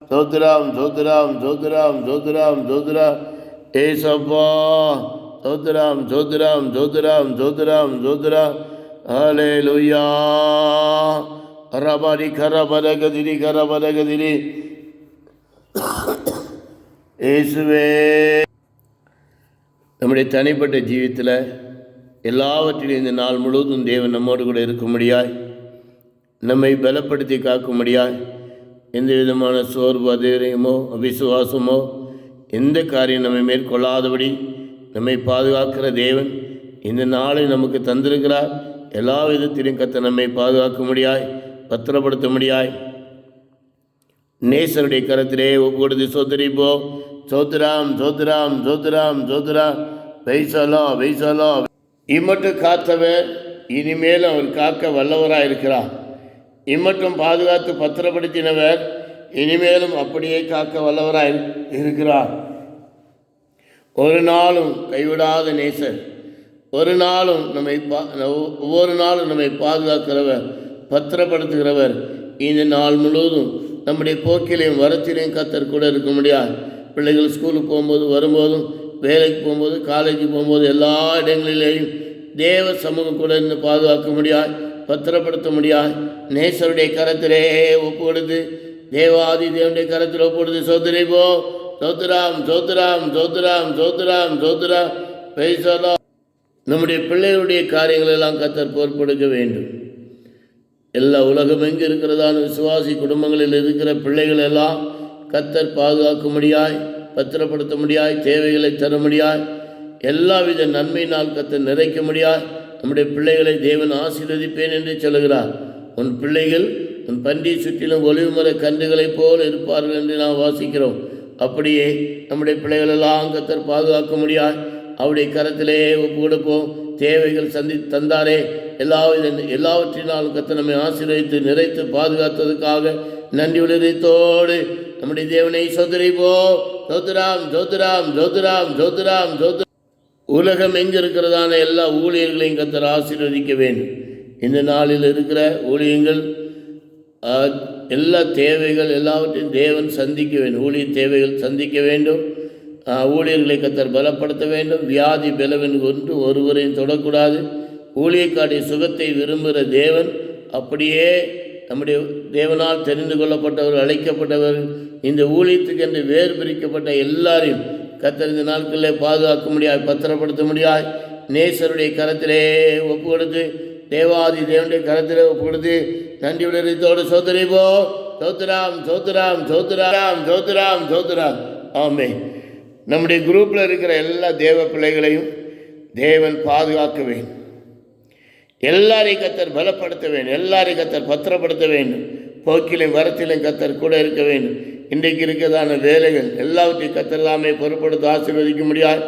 சோத்ராம் சோத்ராம் சோத்ராம் சோத்ராம் சோத்ராம் ஏசப்பா சோத்ராம் சோத்ராம் சோத்ராம் சோத்ராம் சோத்ராம் ஹல்லேலூயா ரபரி கரபரகதிரி கரபரகதிரி இயேசுவே. நம்முடைய தனிப்பட்ட ஜீவித்தில் எல்லாவற்றிலும் இந்த நாள் முழுவதும் தேவன் நம்மோடு கூட இருக்கும்படியாய், நம்மை பலப்படுத்தி காக்கும்படியாய், எந்த விதமான சோர்வு அதிரயமோ அவிசுவாசமோ எந்த காரியம் நம்மை மேற்கொள்ளாதபடி நம்மை பாதுகாக்கிற தேவன் இந்த நாளை நமக்கு தந்திருக்கிறார். எல்லா விதத்திலும் கத்த நம்மை பாதுகாக்க முடியாய், பத்திரப்படுத்த முடியாய் நேசருடைய கரத்திலே ஒவ்வொரு சோதரிப்போ. சோத்ராம் சோத்ராம் சோத்ராம் சோத்ரா வைசலா வைசலா. இம்மட்டும் காத்தவர் இனிமேல் அவர் காக்க வல்லவராக இருக்கிறார். இம்மட்டும் பாதுகாத்து பத்திரப்படுத்தினவர் இனிமேலும் அப்படியே காக்க வல்லவராய் இருக்கிறார். ஒரு நாளும் கைவிடாத நேசர், ஒரு நாளும் ஒவ்வொரு நாளும் நம்மை பாதுகாக்கிறவர், பத்திரப்படுத்துகிறவர். இந்த நாள் முழுவதும் நம்முடைய போக்கிலையும் வரத்திலையும் கத்தர் கூட இருக்க முடியாது. பிள்ளைகள் ஸ்கூலுக்கு போகும்போது, வரும்போதும், வேலைக்கு போகும்போது, காலேஜுக்கு போகும்போது, எல்லா இடங்களிலேயும் தேவ சமூகம் கூட இருந்து பாதுகாக்க முடியாது, பத்திரப்படுத்த முடியாது. நேசருடைய கரத்திலே ஒப்புக்கொடுத்து, தேவாதி தேவனுடைய கரத்தில் ஒப்புக்கொடுத்து சோதரிப்போ. சோத்ராம் சோத்ராம் சோத்ராம் சோத்ராம் சோத்ரா பைசலா. நம்முடைய பிள்ளைகளுடைய காரியங்கள் எல்லாம் கத்தர் பொறுப்பெடுக்க வேண்டும். எல்லா உலகம் எங்கு இருக்கிறதான விசுவாசி குடும்பங்களில் இருக்கிற பிள்ளைகள் எல்லாம் கத்தர் பாதுகாக்க முடியாய், பத்திரப்படுத்த முடியாய், தேவைகளை தர முடியாய், எல்லாவித நன்மையினால் கத்தர் நிறைக்க முடியாய். நம்முடைய பிள்ளைகளை தேவன் ஆசீர்வதிப்பேன் என்று சொல்கிறார். உன் பிள்ளைகள் உன் பன்றி சுற்றிலும் ஒளிவு மர கன்றுகளைப் போல் இருப்பார்கள் என்று நாம் வாசிக்கிறோம். அப்படியே நம்முடைய பிள்ளைகளெல்லாம் கத்தர் பாதுகாக்க முடியாது. அவருடைய கரத்திலே ஒப்பு கொடுப்போம். தேவைகள் தந்தாரே, எல்லாவற்றினாலும் கத்தர் நம்மை ஆசீர்வதித்து நிறைத்து பாதுகாத்ததுக்காக நன்றி உலகத்தோடு நம்முடைய தேவனை சோதரிப்போ. சோத்ராம் சோத்ராம் சோத்ராம் சோத்ராம் சோத்ரா. உலகம் எங்கு இருக்கிறதான எல்லா ஊழியர்களையும் கத்தர் ஆசீர்வதிக்க வேண்டும். இந்த நாளில் இருக்கிற ஊழியங்கள் எல்லா தேவைகள் எல்லாவற்றையும் தேவன் சந்திக்க வேண்டும். ஊழிய தேவைகள் சந்திக்க வேண்டும். ஊழியர்களை கத்தர் பலப்படுத்த வேண்டும். வியாதி பலவன் கொண்டு ஒருவரையும் தொடக்கூடாது. ஊழியக்காடைய சுகத்தை விரும்புகிற தேவன், அப்படியே நம்முடைய தேவனால் தெரிந்து கொள்ளப்பட்டவர்கள், அழைக்கப்பட்டவர்கள், இந்த ஊழியத்துக்கு என்று வேறு பிரிக்கப்பட்ட எல்லாரையும் கத்தர் இந்த நாட்களில் பாதுகாக்க முடியாது, பத்திரப்படுத்த முடியாது. நேசருடைய கரத்திலே ஒப்பு கொடுத்து, தேவாதி தேவனுடைய கரத்திலே ஒப்பு கொடுத்து நன்றி விடத்தோடு சோதரிப்போ. சோத்ராம் சோத்ராம் சோத்ராம் சோத்ராம் சோத்ராம். ஆமே. நம்முடைய குரூப்பில் இருக்கிற எல்லா தேவ பிள்ளைகளையும் தேவன் பாதுகாக்க வேண்டும். எல்லாரையும் கத்தர் பலப்படுத்த வேண்டும். எல்லாரையும் கத்தர் பத்திரப்படுத்த வேண்டும். போக்கிலையும் வரத்திலையும் கத்தர் கூட இருக்க வேண்டும். இன்றைக்கு இருக்கிறதான வேலைகள் எல்லாவற்றையும் கத்தர் எல்லாமே பொறுப்படுத்த ஆசீர்வதிக்க முடியாது.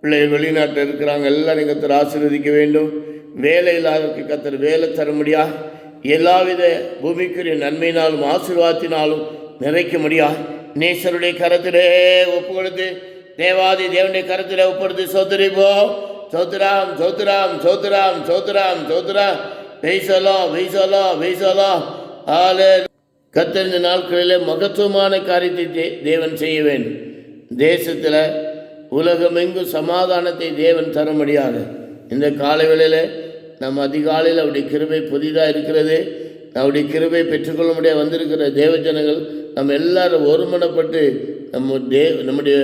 பிள்ளைகள் வெளிநாட்டில் இருக்கிறாங்க, எல்லாரையும் கத்தர் ஆசீர்வதிக்க வேண்டும். வேலை இல்லாதவருக்கு கத்தர் வேலை தர முடியாது. எல்லாவித பூமிக்குரிய நன்மையினாலும் ஆசீர்வாதத்தினாலும் நிறைக்க முடியாது. நேசருடைய கரத்திலே ஒப்பு கொடுத்து, தேவாதி தேவனுடைய கரத்திலே ஒப்படுத்து சோதரிப்போ. சோத்ராம் சோத்ராம் சோத்ராம் சோத்ராம் சோத்ரா வைசலா வைசலா வைசலா. கத்தர் இந்த நாட்களிலே மகத்துவமான காரியத்தை தேவன் செய்ய வேண்டும். தேசத்தில் உலகமெங்கும் சமாதானத்தை தேவன் தர முடியாது. இந்த காலை வேளையில் நம்ம அதிகாலையில் அவருடைய கிருபை புதிதாக இருக்கிறது. அவருடைய கிருபை பெற்றுக்கொள்ள முடியாது வந்திருக்கிற தேவஜனங்கள் நம்ம எல்லாரும் ஒருமனப்பட்டு நம்முடைய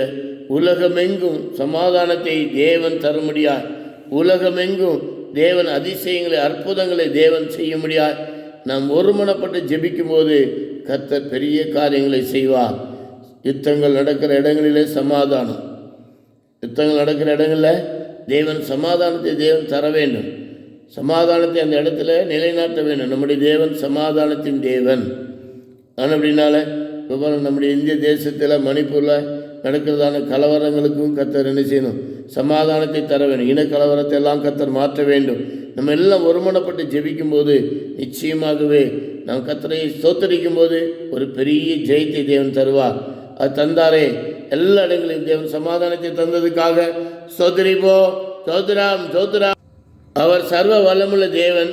உலகமெங்கும் சமாதானத்தை தேவன் தர முடியாது. உலகமெங்கும் தேவன் அதிசயங்களை, அற்புதங்களை தேவன் செய்ய முடியாது. நாம் ஒருமனப்பட்டு ஜெபிக்கும் போது கர்த்தர் பெரிய காரியங்களை செய்வார். யுத்தங்கள் நடக்கிற இடங்களிலே சமாதானம், யுத்தங்கள் நடக்கிற இடங்களில் தேவன் சமாதானத்தை தேவன் தர வேண்டும். சமாதானத்தை அந்த இடத்துல நிலைநாட்ட வேண்டும். நம்முடைய தேவன் சமாதானத்தின் தேவன். ஆனால் அப்படின்னால நம்முடைய இந்திய தேசத்தில், மணிப்பூரில் நடக்கிறதான கலவரங்களுக்கும் கத்தர் என்ன செய்யணும்? சமாதானத்தை தர வேண்டும். இன கலவரத்தை எல்லாம் கத்தர் மாற்ற வேண்டும். நம்ம எல்லாம் ஒருமனப்பட்டு ஜெபிக்கும் போது நிச்சயமாகவே நாம் கத்தரை ஸ்தோத்தரிக்கும் போது ஒரு பெரிய ஜெயத்தை தேவன் தருவார். அது தந்தாரே. எல்லா இடங்களையும் தேவன் சமாதானத்தை தந்ததுக்காக ஸ்தோத்தரிப்போ. சோத்ராம் சோத்ராம். அவர் சர்வ வல்லமுள்ள தேவன்,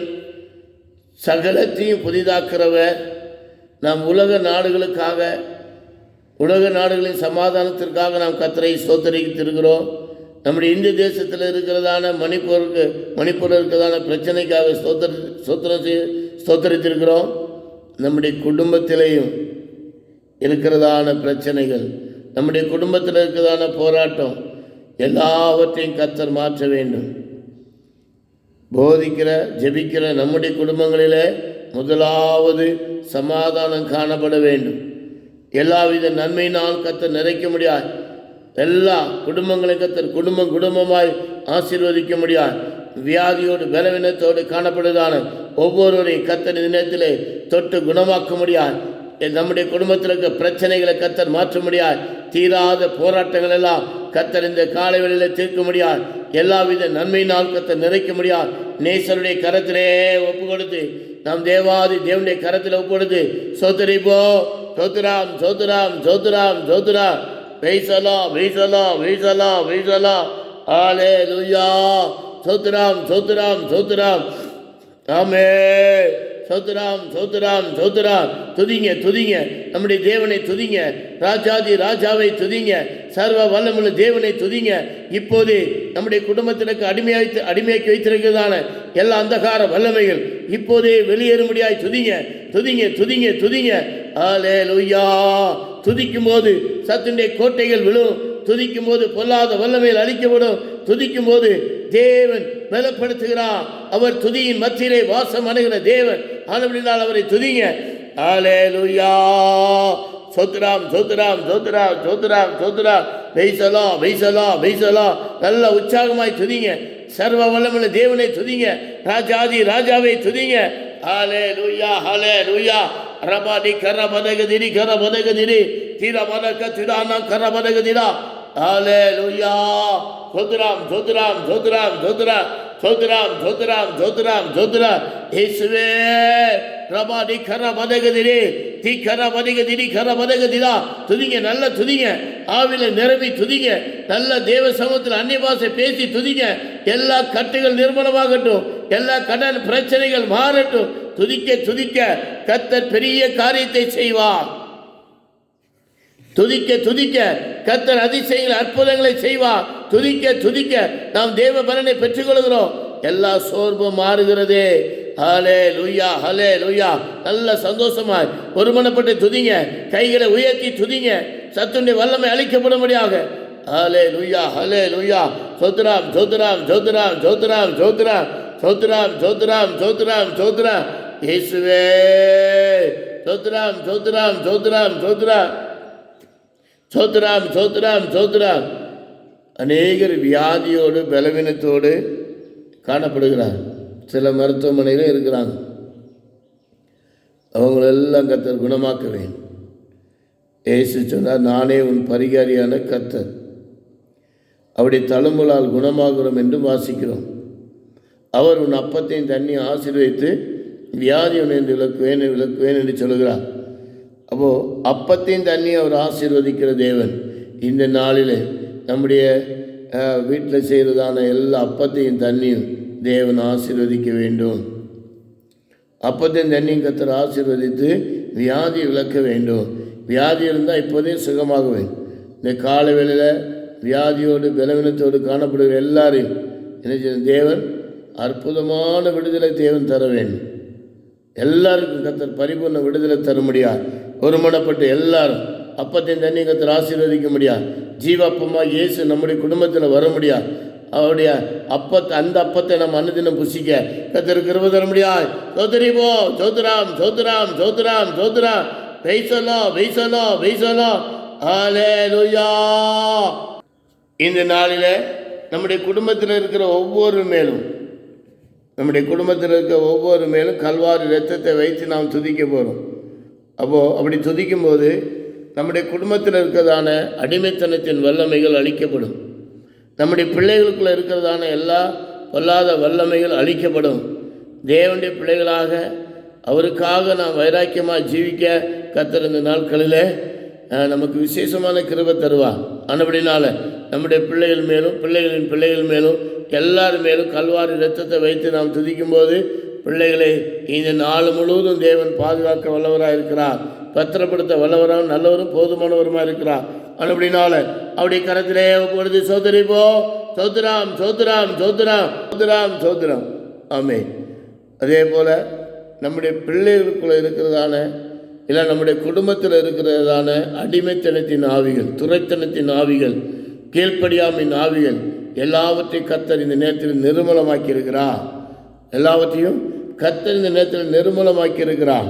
சகலத்தையும் புதிதாக்கிறவர். நாம் உலக நாடுகளுக்காக உலக நாடுகளின் சமாதானத்திற்காக நாம் கர்த்தரை ஸ்தோத்தரித்திருக்கிறோம். நம்முடைய இந்திய தேசத்தில் இருக்கிறதான மணிப்பூரில் இருக்கிறதான பிரச்சனைக்காக ஸ்தோத்தரித்திருக்கிறோம். நம்முடைய குடும்பத்திலேயும் இருக்கிறதான பிரச்சனைகள், நம்முடைய குடும்பத்தில் இருக்கிறதான போராட்டம் எல்லாவற்றையும் கர்த்தர் மாற்ற வேண்டும். போதிக்கிற ஜெபிக்கிற நம்முடைய குடும்பங்களிலே முதலாவது சமாதானம் காணப்பட வேண்டும். எல்லாவித நன்மையினால் கர்த்தர் நிறைக்க முடியாது. எல்லா குடும்பங்களையும் கர்த்தர் குடும்பமாய் ஆசீர்வதிக்க முடியாது. வியாதியோடு பலவீனத்தோடு காணப்படுவதான ஒவ்வொருவரையும் கர்த்தர் இந்த நேரத்திலே தொட்டு குணமாக்க முடியாது. நம்முடைய குடும்பத்தில் இருக்க பிரச்சனைகளை கர்த்தர் மாற்ற முடியாது. தீராத போராட்டங்கள் எல்லாம் கர்த்தர் இந்த காலை வேளையில தீர்க்க முடியாது. எல்லாவித நன்மையினால் கர்த்தர் நிறைக்க முடியாது. நேசருடைய கரத்திலே ஒப்பு கொடுத்து நாம் தேவனுடைய கரத்தில் ஒப்பு கொடுத்து சோதரிப்போ சோத்ராம் சோத்ராம் சோத்ராம் சோத்ரா வைசலா வைசலா வைசலா வைசலா ஹல்லேலூயா சோத்ராம் சோத்ராம் சோத்ராம் ஆமே சோத்ராம் சோத்ராம் சோத்ராம். துதிங்க துதிங்க, நம்முடைய தேவனை துதிங்க, ராஜாதி ராஜாவை துதிங்க, சர்வ வல்லமுள்ள தேவனை துதிங்க. இப்போது நம்முடைய குடும்பத்திற்கு அடிமையாக்கி வைத்திருக்கிறதான எல்லா அந்தகார வல்லமைகள் இப்போதே வெளியேறும்படியாய் துதிங்க துதிங்க துதிங்க துதிங்க. ஹல்லேலூயா. துதிக்கும் போது சத்துடைய கோட்டைகள் விழும். துதிக்கும் போது பொல்லாத வல்லமையில் அழிக்கப்படும். துதிக்கும் போது தேவன் பலப்படுத்துகிறார். அவர் துதியின் மத்தியிலே வாசம் அணுகிற தேவன். ஆனபடினால் அவரை துதிங்க. ஹல்லேலூயா. சோத்ராம் சோத்ராம் சோத்ராம் சோத்ராம் சோத்ராம் வைசலா வைசலா வைசலா. நல்ல உற்சாகமாய் துதிங்க. சர்வ வல்லமுள்ள தேவனை துதிங்க, ராஜாதி ராஜாவை துதிங்க. ஹல்லேலூயா ஹல்லேலூயா. ரபாடி கரபதகதிரி கரபதகதிரி திரபதக திரானா கரபதகதிரா. ஹல்லேலூயா. சோத்ராம் சோத்ராம் சோத்ராம் சோத்ராம் சோத்ராம் சோத்ராம் சோத்ராம் சோத்ரா. இயேசுவே ரபாடி கரபதகதிரி தி கரபதகதிரி கரபதகதிரா. துதிங்க, நல்ல துதிங்க, ஆவில நிரம்பி துதிங்க. நல்ல தேவ சமூகத்தில் அந்நிய பாஷை பேசி துதிங்க. எல்லா கட்டுகள் நிர்மூலமாகட்டும், எல்லா கடன் பிரச்சனைகள் மாறட்டும். துதிக்க துதிக்க கர்த்தர் பெரிய காரியத்தை செய்வார். துதிக்க துதிக்க கர்த்தர் அதிசயங்கள் அற்புதங்களை செய்வார். துதிக்க துதிக்க நாம் தேவ பலனை பெற்றுக்கொள்கிறோம். எல்லா சோர்வும் மாறுகிறதே. ஹல்லேலூயா ஹல்லேலூயா. நல்ல சந்தோஷமாய் ஒருமனப்பட்டு துதிங்க, கைகளை உயர்த்தி துதிங்க. சத்துடைய வல்லமை அளிக்கப்படும்படியாக. ஹல்லேலூயா ஹல்லேலூயா. சோத்ராம் சோத்ராம் சோத்ராம் சோத்ராம் சோத்ராம் சோத்ராம் சோத்ராம் சோத்ராம் சோத்ராம். இயேசுவே சோத்ராம் சோத்ராம் சோத்ராம் சோத்ராம் சோத்ராம் சோத்ராம் சோத்ராம். அநேகர் வியாதியோடு பலவீனத்தோடு காணப்படுகிறார். சில மருத்துவமனையில் இருக்கிறாங்க. அவங்களெல்லாம் கர்த்தர் குணமாக்க வேண்டும். இயேசு சொன்னார், நானே உன் பரிகாரியான கர்த்தர், அவருடைய தழும்புகளால் குணமாகிறோம் என்று வாசிக்கிறோம். அவர் உன் அப்பத்தையும் தண்ணியை ஆசீர்வதித்து வியாதி உன் என்று விளக்குவேன் என்று சொல்கிறார். அப்போது அப்பத்தையும் தண்ணியை அவர் ஆசீர்வதிக்கிற தேவன். இந்த நாளில் நம்முடைய வீட்டில் செய்கிறதான எல்லா அப்பத்தையும் தண்ணியும் தேவன் ஆசீர்வதிக்க வேண்டும். அப்பத்தையும் தண்ணியும் கர்த்தர் ஆசீர்வதித்து வியாதி விளக்க வேண்டும். வியாதி இருந்தால் இப்போதே சுகமாக வேண்டும். இந்த கால வேளையில் வியாதியோடு பலவீனத்தோடு காணப்படுகிற எல்லாரையும் என்ன தேவன் அற்புதமான விடுதலை தேவன் தர வேண்டும். எல்லாருக்கும் கர்த்தர் பரிபூர்ண விடுதலை தர முடியாது. ஒருமனப்பட்டு எல்லாரும் அப்பத்தையும் தண்ணி கர்த்தர் ஆசீர்வதிக்க முடியாது. ஜீவாப்பமாக இயேசு நம்முடைய குடும்பத்தில் வர முடியாது. அவருடைய அந்த அப்பத்தை நம்ம அன்னதினம் புசிக்க கர்த்தர் கிருபை தர முடியாது. சோதரிபோ சோத்ராம் சோத்ராம் சோத்ராம் சோத்ராம் வைசலா வைசலா வைசலா. ஹல்லேலூயா. இந்த நாளில் நம்முடைய குடும்பத்தில் இருக்கிற ஒவ்வொரு மேலும் கல்வாரி இரத்தத்தை வைத்து நாம் துதிக்க போகிறோம். அப்போது அப்படி துதிக்கும்போது நம்முடைய குடும்பத்தில் இருக்கிறதான அடிமைத்தனத்தின் வல்லமைகள் அழிக்கப்படும். நம்முடைய பிள்ளைகளுக்குள்ளே இருக்கிறதான எல்லா பொல்லாத வல்லமைகள் அழிக்கப்படும். தேவனுடைய பிள்ளைகளாக அவருக்காக நாம் வைராக்கியமாக ஜீவிக்க கர்த்தர் இந்த நாட்களில் நமக்கு விசேஷமான கிருபை தருவார். ஆனபடினால நம்முடைய பிள்ளைகள் மேலும் பிள்ளைகளின் பிள்ளைகள் மேலும் எல்லார் மேலும் கல்வாரி இரத்தத்தை வைத்து நாம் துதிக்கும்போது பிள்ளைகளை இந்த நாள் முழுவதும் தேவன் பாதுகாக்க வல்லவராக இருக்கிறார். பத்திரப்படுத்த வல்லவரும் நல்லவரும் போதுமானவருமா இருக்கிறார். அப்படினால அவருடைய கரத்திலே ஒப்புக்கொடுத்து சோதரிப்போ. சோத்ராம் சோத்ராம் சோத்ராம் சோத்ராம் சோத்ராம். ஆமே. அதே போல் நம்முடைய பிள்ளைகளுக்குள்ளே இருக்கிறதான இல்லை நம்முடைய குடும்பத்தில் இருக்கிறதான அடிமைத்தனத்தின் ஆவிகள், துரைத்தனத்தின் ஆவிகள், கீழ்ப்படியாமையின் ஆவிகள் எல்லாவற்றையும் கர்த்தர் இந்த நேரத்தில் நிர்மூலமாக்கி இருக்கிறார். எல்லாவற்றையும் கர்த்தர் இந்த நேரத்தில் நிர்மூலமாக்கி இருக்கிறார்.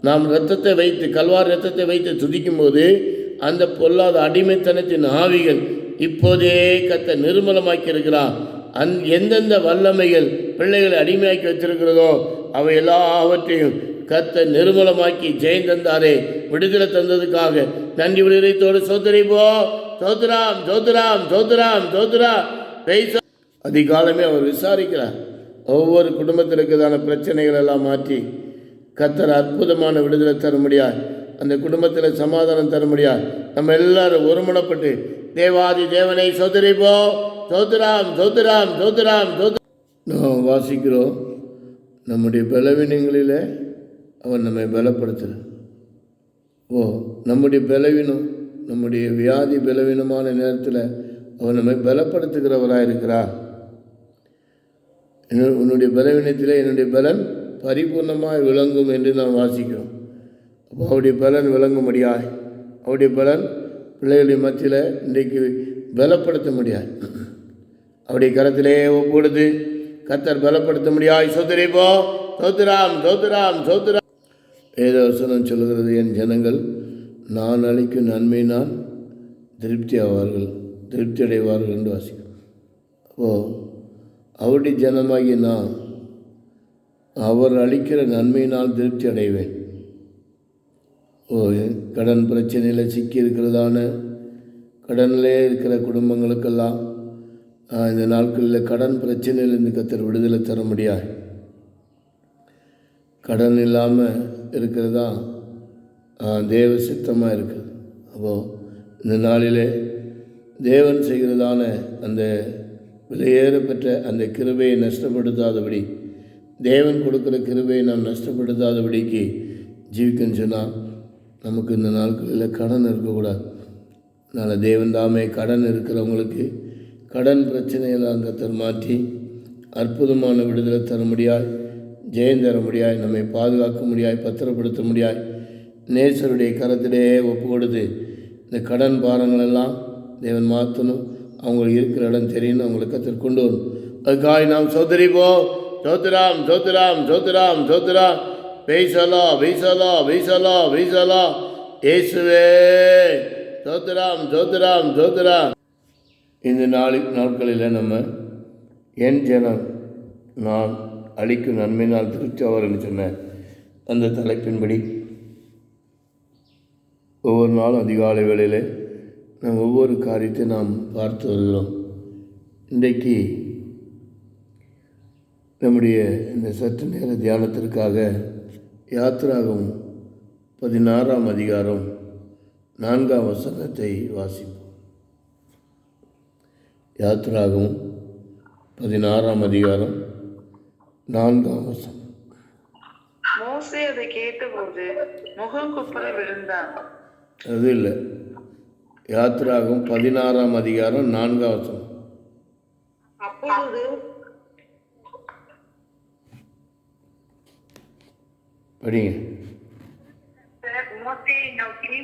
நாம் இரத்தத்தை வைத்து, கல்வார் இரத்தத்தை வைத்து துதிக்கும் போது அந்த பொல்லாத அடிமைத்தனத்தின் ஆவிகள் இப்போதே கர்த்தர் நிர்மூலமாக்கி இருக்கிறார். எந்தெந்த வல்லமைகள் பிள்ளைகளை அடிமையாக்கி வச்சிருக்கிறதோ அவை எல்லாவற்றையும் கர்த்தர் நிர்மூலமாக்கி ஜெயம் தந்தாரே, விடுதலை தந்ததுக்காக நன்றி விடுதலைத்தோடு சோதரிப்போ. சோத்ராம் சோத்ராம் சோத்ராம் சோத்ரா. அதிகாலமே அவர் விசாரிக்கிறார். ஒவ்வொரு குடும்பத்தில் இருக்கிறதான பிரச்சனைகள் எல்லாம் மாற்றி கர்த்தர் அற்புதமான விடுதலை தர முடியாது, அந்த குடும்பத்தில் சமாதானம் தர முடியாது. நம்ம எல்லாரும் ஒருமுனப்பட்டு தேவாதி தேவனை சோதரிப்போ. சோத்ராம் சோத்ராம் சோத்ராம் சோத்ரா. நாம் வாசிக்கிறோம், நம்முடைய பலவீனங்களில் அவன் நம்மை பலப்படுத்துகிறான். நம்முடைய பலவீனம், நம்முடைய வியாதி பலவீனமான நேரத்தில் அவன் நம்மை பலப்படுத்துகிறவராக இருக்கிறார். உன்னுடைய பலவீனத்தில் என்னுடைய பலன் பரிபூர்ணமாக விளங்கும் என்று நாம் வாசிக்கிறோம். அப்போ அவருடைய பலன் விளங்கும்படியாய், அவருடைய பலன் பிள்ளைகளின் மத்தியில் இன்றைக்கு பலப்படுத்த முடியாது. அவருடைய கரத்திலே ஒப்புக்கொடுத்து கர்த்தர் பலப்படுத்த முடியாய் சோதரிப்போ. சோத்ராம் சோத்ராம் சோத்ராம். வேதவசனம் சொல்கிறது, என் ஜனங்கள் நான் அளிக்கும் நன்மையினால் திருப்தி அடைவார்கள் என்று வாசிக்கிறோம். அவருடைய ஜனமாகி நான் அவர் அளிக்கிற நன்மையினால் திருப்தி அடைவேன். கடன் பிரச்சனையில் சிக்கி இருக்கிறதான, கடனிலே இருக்கிற குடும்பங்களுக்கெல்லாம் இந்த நாட்களில் கடன் பிரச்சனையிலிருந்து கர்த்தர் விடுதலை தர முடியாது. கடன் இல்லாமல் இருக்கிறதா தேவ சித்தமாக இருக்குது. அப்போது இந்த நாளிலே தேவன் செய்கிறதான அந்த விலையேற பெற்ற அந்த கிருபையை நஷ்டப்படுத்தாதபடி, தேவன் கொடுக்குற கிருபையை நாம் நஷ்டப்படுத்தாதபடிக்கு ஜீவிக்கன்னு சொன்னால் நமக்கு இந்த நாட்களில் கடன் இருக்கக்கூடாது. அதனால் தேவன் தாமே கடன் இருக்கிறவங்களுக்கு கடன் பிரச்சனையெல்லாம் கர்த்தர் மாற்றி அற்புதமான விடுதலை தர முடியாது, ஜெயம் தர முடியாது, நம்மை பாதுகாக்க முடியாது, பத்திரப்படுத்த முடியாது. நேசருடைய கரத்திலே ஒப்பு கொடுத்து இந்த கடன் பாரங்களெல்லாம் தேவன் மாற்றணும், அவங்களுக்கு இருக்கிற இடம் தெரியணும், அவங்களுக்கு கர்த்தர் கொண்டு வரணும். அதுக்காக நாம் சோதரிப்போம். சோத்ராம் சோத்ராம் சோத்ராம் சோத்ரா. பெய்சலா பெய்சலா பெய்சலா பெய்சலா. இயேசுவே சோத்ராம் சோத்ராம் சோத்ரா. இந்த நாட்களில் நம்ம என் ஜனம் நான் அளிக்கும் நன்மையினால் திருப்தி அவர்னு சொன்ன அந்த தலைப்பின்படி ஒவ்வொரு நாளும் அதிகாலை வேளையில் நாம் ஒவ்வொரு காரியத்தை நாம் பார்த்து வருகிறோம். இன்றைக்கு நம்முடைய இந்த சற்று நேர தியானத்திற்காக யாத்திராகமம் 16ஆம் அதிகாரம் 4ஆம் வசனத்தை வாசிப்போம். யாத்திராகமம் 16ஆம் அதிகாரம் 4ஆம் வசனம். மோசே அதை கேட்டபோது முகங்குப்புற விழுந்தான். அது இல்லை, யாத்திராகமம் 16ஆம் அதிகாரம் 4ஆம் வசனம். அப்பொழுது படிங்க. மோசேயை நோக்கி,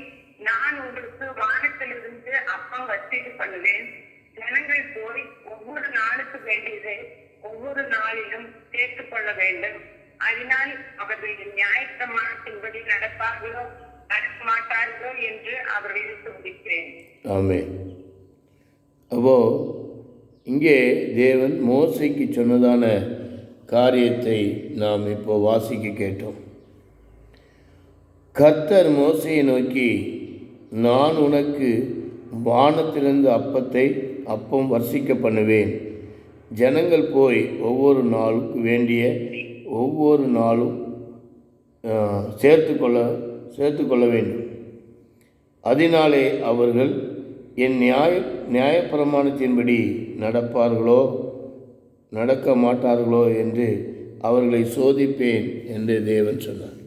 நான் உங்களுக்கு வானத்திலிருந்து அப்பம் வச்சிட்டு பண்ணுவேன். ஜனங்கள் போய் ஒவ்வொரு நாளுக்கு வேண்டியதை ஒவ்வொரு நாளிலும் சேர்த்துக் கொள்ள வேண்டும். அதனால் அவர்கள் நியாயப்பிரமாணத்தின்படி நடப்பார்களோ நடக்க மாட்டார்களோ என்று அவர்களை சோதிக்கிறேன். ஆமென். அப்போ இங்கே தேவன் மோசேக்கு சொன்னதான காரியத்தை நாம் இப்போ வாசிக்க கேட்டோம். கர்த்தர் மோசேயை நோக்கி, நான் உனக்கு வானத்திலிருந்து அப்பம் வர்ஷிக்க பண்ணுவேன். ஜனங்கள் போய் ஒவ்வொரு நாளுக்கு வேண்டிய ஒவ்வொரு நாளும் சேர்த்து கொள்ள வேண்டும். அதனாலே அவர்கள் என் நியாயப்பிரமாணத்தின்படி நடப்பார்களோ நடக்க மாட்டார்களோ என்று அவர்களை சோதிப்பேன் என்று தேவன் சொன்னார்.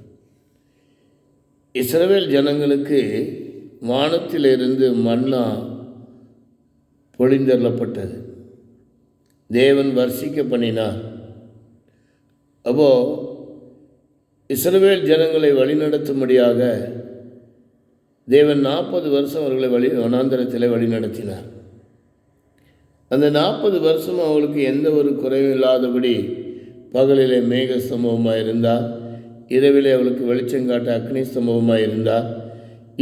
இஸ்ரவேல் ஜனங்களுக்கு வானத்திலிருந்து மன்னா பொழிந்தள்ளப்பட்டது. தேவன் வர்ஷிக்க பண்ணினார். அப்போது இஸ்ரவேல் ஜனங்களை வழிநடத்தும்படியாக தேவன் 40 வருஷம் அவர்களை வனாந்தரத்தில் வழிநடத்தினார். அந்த 40 வருஷம் அவர்களுக்கு எந்த ஒரு குறைவும் இல்லாதபடி பகலிலே மேக சம்பவமாக இருந்தார், இரவிலே அவளுக்கு வெளிச்சங்காட்ட அக்னி சம்பவமாக இருந்தார்.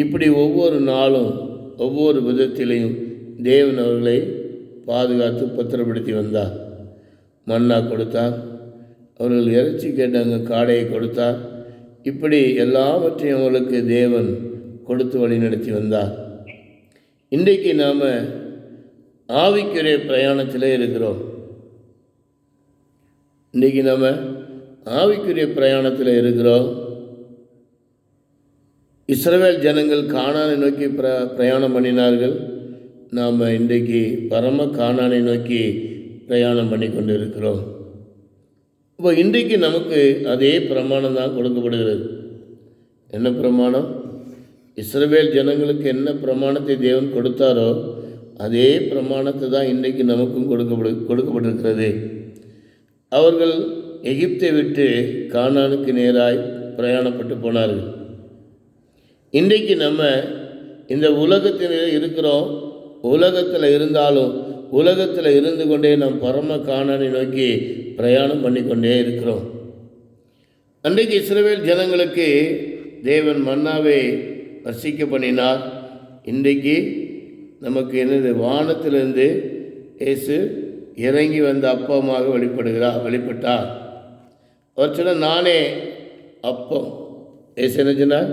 இப்படி ஒவ்வொரு நாளும் ஒவ்வொரு விதத்திலையும் தேவன் அவர்களை பாதுகாத்து பத்திரப்படுத்தி வந்தார். மன்னா கொடுத்தார், அவர்கள் இறைச்சி கேட்டாங்க, காடையை கொடுத்தார். இப்படி எல்லாவற்றையும் அவர்களுக்கு தேவன் கொடுத்து வழி நடத்தி வந்தார். இன்றைக்கு நாம் ஆவிக்குரிய பிரயாணத்தில் இருக்கிறோம். இன்றைக்கி நாம் ஆவிக்குரிய பிரயாணத்தில் இருக்கிறோம். இஸ்ரவேல் ஜனங்கள் கானானை நோக்கி பிரயாணம் பண்ணினார்கள். நாம் இன்றைக்கு பரம கானானை நோக்கி பிரயாணம் பண்ணி கொண்டு இருக்கிறோம். இப்போ இன்றைக்கு நமக்கு அதே பிரமாணம் தான் கொடுக்கப்படுகிறது. என்ன பிரமாணம்? இஸ்ரவேல் ஜனங்களுக்கு என்ன பிரமாணத்தை தேவன் கொடுத்தாரோ அதே பிரமாணத்தை தான் இன்றைக்கு நமக்கும் கொடுக்கப்பட்டிருக்கிறது. அவர்கள் எகிப்தை விட்டு கானானுக்கு நேராய் பிரயாணப்பட்டு போனார்கள். இன்றைக்கு நம்ம இந்த உலகத்தில் இருக்கிறோம். உலகத்தில் இருந்தாலும் உலகத்தில் இருந்து கொண்டே நாம் பரம கானானை நோக்கி பிரயாணம் பண்ணி கொண்டே இருக்கிறோம். அன்றைக்கு இஸ்ரவேல் ஜனங்களுக்கு தேவன் மன்னாவை வர்ஷிக்க பண்ணினார். இன்றைக்கு நமக்கு என்னது? வானத்திலிருந்து இயேசு இறங்கி வந்த அப்பமாக வெளிப்பட்டார். அவர் சொன்னால் நானே அப்பம். இயேசு என்ன சொன்னார்?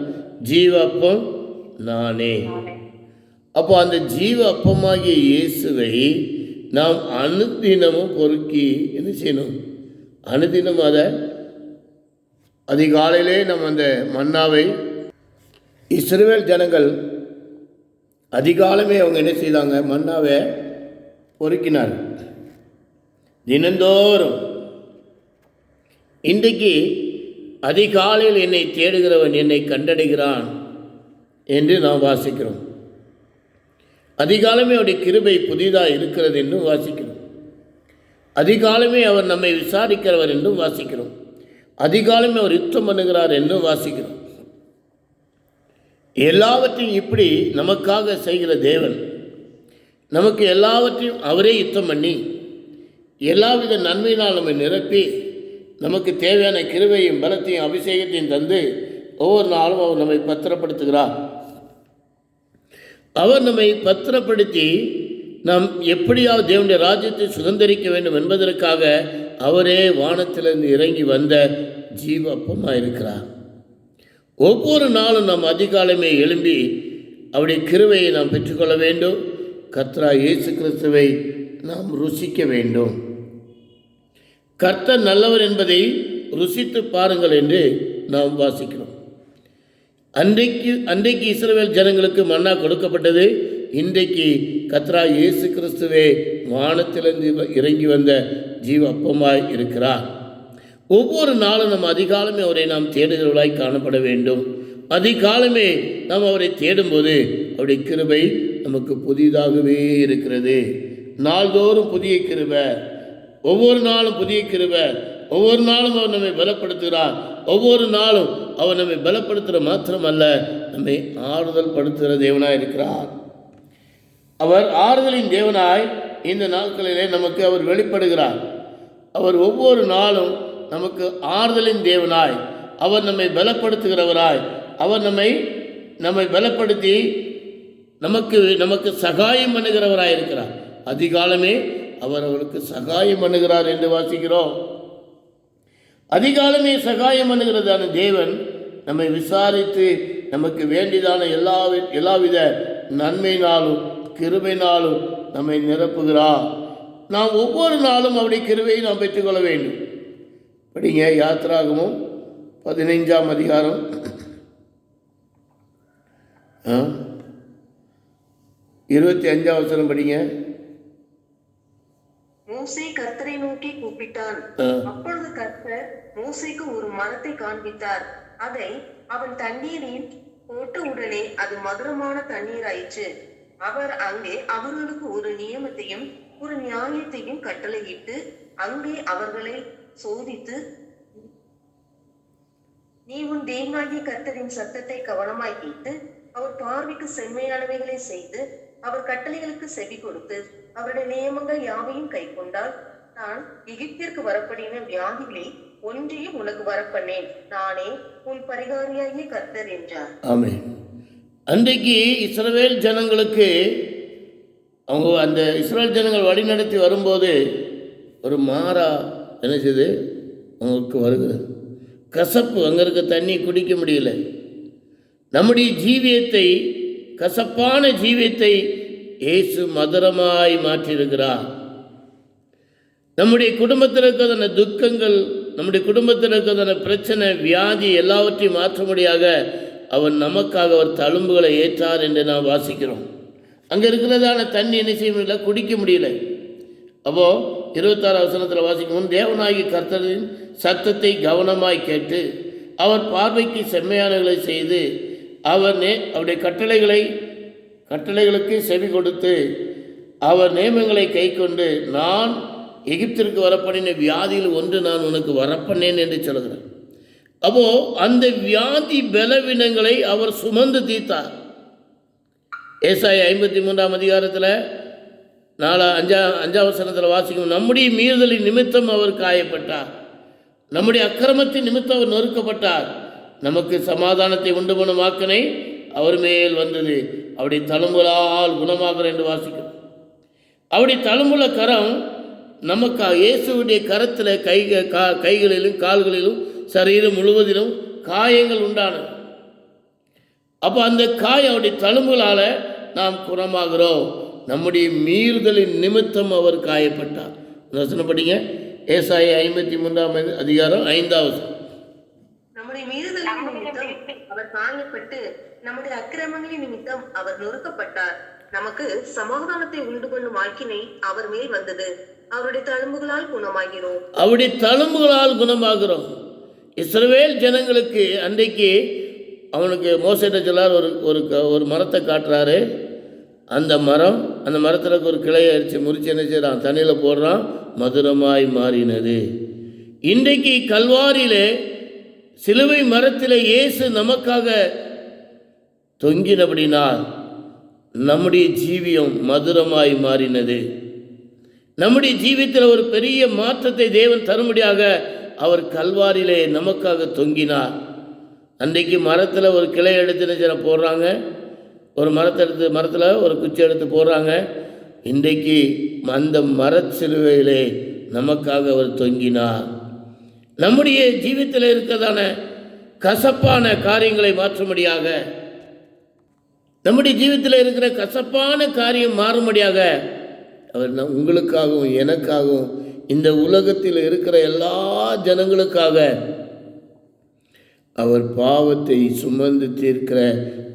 ஜீவ அப்பம் நானே. அப்போ அந்த ஜீவ அப்பமாகிய இயேசுவை நாம் அனுதினமும் பொறுக்கி என்ன செய்யணும்? அனுதினம் அதை அதிகாலையிலே நம்ம அந்த மன்னாவை இஸ்ரவேல் ஜனங்கள் அதிகாலமே அவங்க என்ன செய்தாங்க? மன்னாவை பொறுக்கினார் தினந்தோறும். இன்றைக்கு அதிகாலையில் என்னை தேடுகிறவன் என்னை கண்டடைகிறான் என்று நாம் வாசிக்கிறோம். அதிகாலமே அவருடைய கிருபை புதிதாக இருக்கிறது என்றும் வாசிக்கிறோம். அதிகாலமே அவர் நம்மை விசாரிக்கிறவர் என்றும் வாசிக்கிறோம். அதிகாலமே அவர் யுத்தம் பண்ணுகிறார் என்றும் வாசிக்கிறோம். எல்லாவற்றையும் இப்படி நமக்காக செய்கிற தேவன் நமக்கு எல்லாவற்றையும் அவரே யுத்தம் பண்ணி எல்லாவித நன்மையினால் நம்மை நிரப்பி நமக்கு தேவையான கிருபையும் பலத்தையும் அபிஷேகத்தையும் தந்து ஒவ்வொரு நாளும் அவர் நம்மை பத்திரப்படுத்துகிறார். அவர் நம்மை பத்திரப்படுத்தி நாம் எப்படியாவது தேவனுடைய ராஜ்யத்தை சுதந்திரிக்க வேண்டும் என்பதற்காக அவரே வானத்திலிருந்து இறங்கி வந்த ஜீவ அப்பமாக இருக்கிறார். ஒவ்வொரு நாளும் நாம் அதிகாலமே எழும்பி அவருடைய கிருபையை நாம் பெற்றுக்கொள்ள வேண்டும். கர்த்தராகிய இயேசு கிறிஸ்துவை நாம் ருசிக்க வேண்டும். கர்த்தர் நல்லவர் என்பதை ருசித்து பாருங்கள் என்று நாம் வாசிக்கிறோம். அன்றைக்கு இஸ்ரவேல் ஜனங்களுக்கு மன்னா கொடுக்கப்பட்டது. இன்றைக்கு கர்த்தராகிய இயேசு கிறிஸ்துவே வானத்திலிருந்து இறங்கி வந்த ஜீவ அப்பமாய் இருக்கிறார். ஒவ்வொரு நாளும் நம்ம அதிகாலமே அவரை நாம் தேடுகிறவர்களாய் காணப்பட வேண்டும். அதிகாலமே நாம் அவரை தேடும்போது அவருடைய கிருபை நமக்கு புதிதாகவே இருக்கிறது. நாள்தோறும் புதிய கிருபை, ஒவ்வொரு நாளும் புதிய கிருபை. ஒவ்வொரு நாளும் அவர் நம்மை பலப்படுத்துகிறார். ஒவ்வொரு நாளும் அவர் நம்மை பலப்படுத்துகிற மாத்திரமல்ல, நம்மை ஆறுதல் படுத்துகிற தேவனாய் இருக்கிறார். அவர் ஆறுதலின் தேவனாய் இந்த நாட்களிலே நமக்கு அவர் வெளிப்படுகிறார். அவர் ஒவ்வொரு நாளும் நமக்கு ஆறுதலின் தேவனாய், அவர் நம்மை பலப்படுத்துகிறவராய், அவர் நம்மை பலப்படுத்தி நமக்கு சகாயம் பண்ணுகிறவராய் இருக்கிறார். அதிகாலமே அவர் அவருக்கு சகாயம் பண்ணுகிறார் என்று வாசிக்கிறோம். அதிகாலமே சகாயம் பண்ணுகிறதான தேவன் நம்மை விசாரித்து நமக்கு வேண்டியதான எல்லாவித நன்மையினாலும் கிருபையினாலும் நம்மை நிரப்புகிறார். நாம் ஒவ்வொரு நாளும் அவருடைய கிருபையை நாம் பெற்றுக்கொள்ள வேண்டும். படிங்க, யாத்திராகமும் 15ஆம் அதிகாரம் 25ஆம் வசனம் படிங்க. மோசே கர்த்தரை நோக்கி கூப்பிட்டான். அப்பொழுது கர்த்தர் மோசேக்கு ஒரு மரத்தை காண்பித்தார். அதை அவன் தண்ணீரில் போட்ட உடனே அது மதுரமான தண்ணீர் ஆயிற்று. அவர் அங்கே அவர்களுக்கு ஒரு நியமத்தையும் ஒரு நியாயத்தையும் கட்டளையிட்டு அங்கே அவர்களை சோதித்து, நீ உன் தேவனாகிய கர்த்தரின் சத்தத்தை கவனமாய் கேட்டு அவர் பார்வைக்கு செம்மையானவைகளை செய்து அவர் கட்டளைகளுக்கு செவி கொடுத்து அவருடைய நியமங்கள் யாவையும் கை கொண்டால், நான் எகிப்திற்கு வரப்படின வியாதிகளை ஒன்றையும் உனக்கு வரப்பண்ணேன். நானே உன் பரிகாரியாகிய கர்த்தர் என்றார். ஆமென். அன்றைக்கு இஸ்ரவேல் ஜனங்களுக்கு அவங்க அந்த இஸ்ரவேல் ஜனங்கள் வழிநடத்தி வரும்போது ஒரு மாறா என்ன செய்யுது அவங்களுக்கு வருகிறது. கசப்பு, அங்கே இருக்க தண்ணி குடிக்க முடியல. நம்முடைய ஜீவியத்தை, கசப்பான ஜீவியத்தை இயேசு மதுரமாய் மாற்றியிருக்கிறார். நம்முடைய குடும்பத்தில் இருக்கிறதான துக்கங்கள், நம்முடைய குடும்பத்தில் இருக்கிறதான பிரச்சனை, வியாதி எல்லாவற்றையும் மாற்றும்படியாக அவர் நமக்காக அவர் தழும்புகளை ஏற்றார் என்று நாம் வாசிக்கிறோம். அங்கே இருக்கிறதான தண்ணி என்ன செய்ய முடியல, குடிக்க முடியல. அப்போது 26 வசனத்தில் வாசிக்கும், தேவனாகி கர்த்தரின் சத்தத்தை கவனமாய் கேட்டு அவர் பார்வைக்கு செம்மையானவர்களை செய்து அவருடைய கட்டளைகளுக்கு செவி கொடுத்து அவர் நியமங்களை கை கொண்டு, நான் எகிப்திற்கு வரப்பண்ணின வியாதியில் ஒன்று நான் உனக்கு வரப்பண்ணேன் என்று சொல்கிறார். அப்போது அந்த வியாதி பலவீனங்களை அவர் சுமந்து தீர்த்தார். ஏசாயா 53 அதிகாரத்தில் 5 வசனத்தில் வாசிக்கும், நம்முடைய மீறுதலின் நிமித்தம் அவர் காயப்பட்டார், நம்முடைய அக்கிரமத்தின் நிமித்தம் அவர் நொறுக்கப்பட்டார், நமக்கு சமாதானத்தை உண்டு பண்ணும் ஆக்கினை அவர் மேல் வந்தது, அவருடைய தழும்புகளால் குணமாகிற என்று வாசிக்கிறோம். அவருடைய தழும்புல கரம் நமக்காக, இயேசுடைய கரத்தில் கைகளிலும் கால்களிலும் சரீரம் முழுவதிலும் காயங்கள் உண்டானது. அப்போ அந்த அவருடைய தழும்புகளால் நாம் குணமாகிறோம். நம்முடைய மீறுதலின் நிமித்தம் அவர் காயப்பட்டார். வசனப்படிங்க, ஏசாயா 53 அதிகாரம் 5வது. நம்முடைய மீறுதலின் நிமித்தம் அவர் காயப்பட்டு நம்முடைய அக்கிரமங்களின் நிமித்தம் அவர் நொறுக்கப்பட்டார். நமக்கு சமாதானத்தை உண்டு பண்ணும் ஆக்கினை அவர் மேல் வந்தது, அவருடைய தழும்புகளால் குணமாகிறோம். அவருடைய தழும்புகளால் குணமாகிறோம். இஸ்ரவேல் ஜனங்களுக்கு அன்றைக்கு அவனுக்கு மோசேட்ட சொல்லார், ஒரு மரத்தை காட்டுறாரு. அந்த மரத்தில் ஒரு கிளையை அடித்து முறிச்சு என்ன செய்கிறான், தண்ணியில் போடுறான், மதுரமாய் மாறினது. இன்றைக்கு கல்வாரியிலே சிலுவை மரத்தில் இயேசு நமக்காக தொங்கினபடினால் நம்முடைய ஜீவியம் மதுரமாய் மாறினது. நம்முடைய ஜீவியத்தில் ஒரு பெரிய மாற்றத்தை தேவன் தரும்படியாக அவர் கல்வாரியிலே நமக்காக தொங்கினார். அன்றைக்கு மரத்தில் ஒரு கிளை எடுத்து போடுறாங்க, ஒரு மரத்தில் ஒரு குச்சி எடுத்து போடுறாங்க. இன்றைக்கு அந்த மரச்சிலுவையிலே நமக்காக அவர் தொங்கினார். நம்முடைய ஜீவியத்தில் இருக்கிறதான கசப்பான காரியங்களை மாற்றும்படியாக, நம்முடைய ஜீவியத்தில் இருக்கிற கசப்பான காரியம் மாறும்படியாக அவர் உங்களுக்காகவும் எனக்காகவும் இந்த உலகத்தில் இருக்கிற எல்லா ஜனங்களுக்காக அவர் பாவத்தை சுமந்து தீர்க்கிற